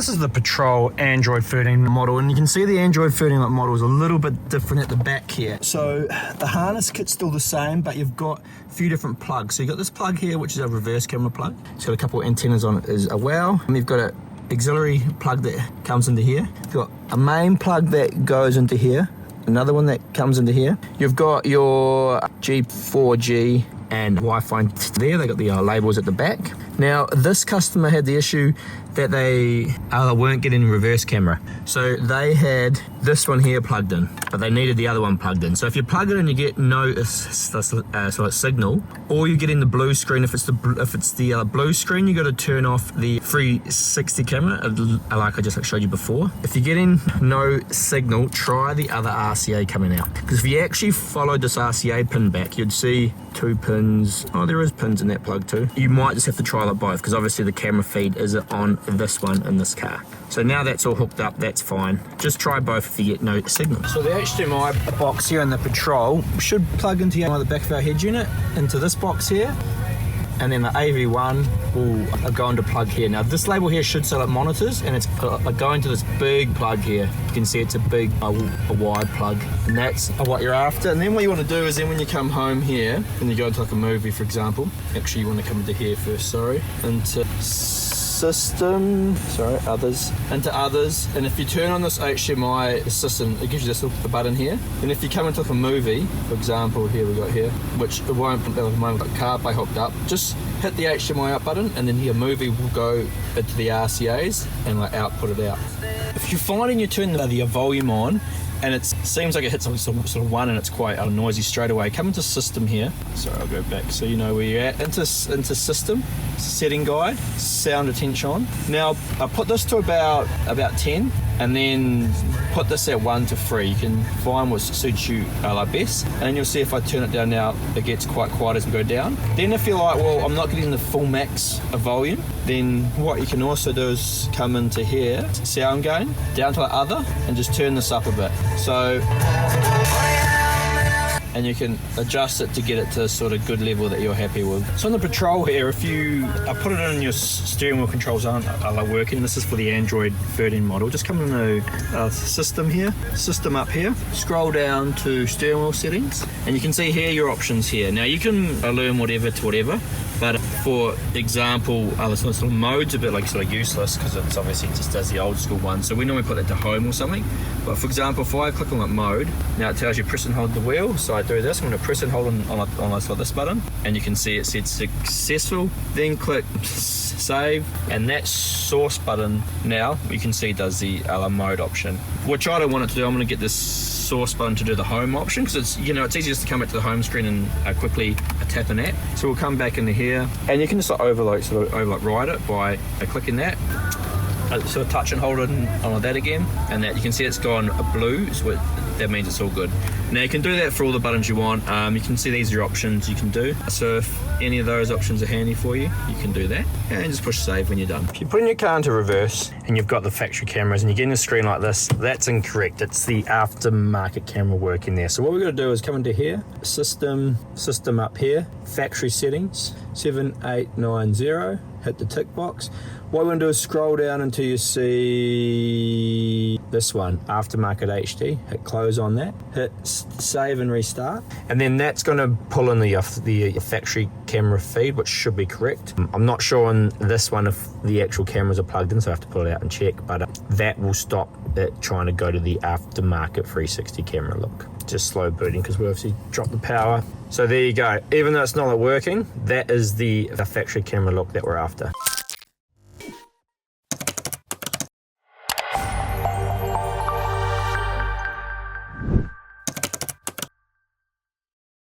this is the Patrol Android 13 model, and you can see the Android 13 model is a little bit different at the back here. So the harness kit's still the same, but you've got a few different plugs. So you've got this plug here, which is a reverse camera plug. It's got a couple of antennas on it as well. And you've got an auxiliary plug that comes into here. You've got a main plug that goes into here, another one that comes into here. You've got your G4G and Wi-Fi there. They got the labels at the back. Now this customer had the issue that they weren't getting reverse camera, so they had this one here plugged in, but they needed the other one plugged in. So if you plug it in, you get no signal, or you get in the blue screen. If it's the blue screen, you got to turn off the 360 camera, like I just showed you before. If you're getting no signal, try the other RCA coming out, because if you actually followed this RCA pin back, you'd see 2 pins. Oh, there is pins in that plug too. You might just have to try it both, because obviously the camera feed is on this one in this car. So now that's all hooked up, that's fine. Just try both if you get no signal. So the HDMI box here in the Patrol should plug into the back of our head unit, into this box here, and then the AV1 will go into plug here. Now this label here should sell at monitors, and it's going to this big plug here. You can see it's a big, a wide plug, and that's what you're after. And then what you want to do is, then when you come home here and you go into like a movie, for example, actually you want to come into here first, into system, into others, and if you turn on this HDMI system, it gives you this little button here, and if you come into like a movie, for example, here we got here, which it won't at the moment, got CarPlay hooked up, just hit the HDMI up button, and then your movie will go into the RCAs and like output it out. If you're finding you turn the volume on and it seems like it hits sort of 1 and it's quite noisy straight away, come into system here. Sorry, I'll go back so you know where you're at. Into system, setting guide, sound attention on. Now I put this to about 10, and then put this at 1 to 3. You can find what suits you best, and then you'll see if I turn it down now, it gets quite quiet as we go down. Then if you're like, well, I'm not getting the full max of volume, then what you can also do is come into here, sound gain, down to the other, and just turn this up a bit. So, and you can adjust it to get it to a sort of good level that you're happy with. So on the Patrol here, if you put it in your steering wheel controls aren't working, this is for the Android 13 model, just come into system here, system up here, scroll down to steering wheel settings, and you can see here your options here. Now you can learn whatever to whatever, but for example, sort of mode's a bit like sort of useless, because it's obviously it just does the old school one, so we normally put that to home or something. But for example, if I click on that mode, now it tells you press and hold the wheel, so I do this, I'm going to press and hold on this button, and you can see it said successful, then click save, and that source button now you can see does the mode option, which I don't want it to do. I'm going to get this source button to do the home option, because it's it's easy just to come back to the home screen and quickly tap an app. So we'll come back into here, and you can just override it by clicking that. Sort of touch and hold it on that again, and that you can see it's gone blue, so that means it's all good. Now you can do that for all the buttons you want. You can see these are your options you can do. So if any of those options are handy for you, you can do that, and just push save when you're done. If you're putting your car into reverse and you've got the factory cameras and you're getting a screen like this, that's incorrect. It's the aftermarket camera working there. So what we're going to do is come into here, system up here, factory settings, 7890, hit the tick box. What we're going to do is scroll down until you see this one, Aftermarket HD. Hit close on that, hit save and restart, and then that's going to pull in the factory camera feed, which should be correct. I'm not sure on this one if the actual cameras are plugged in, so I have to pull it out and check, but that will stop it trying to go to the aftermarket 360 camera look. Just slow booting because we obviously dropped the power. So there you go. Even though it's not working, that is the factory camera look that we're after.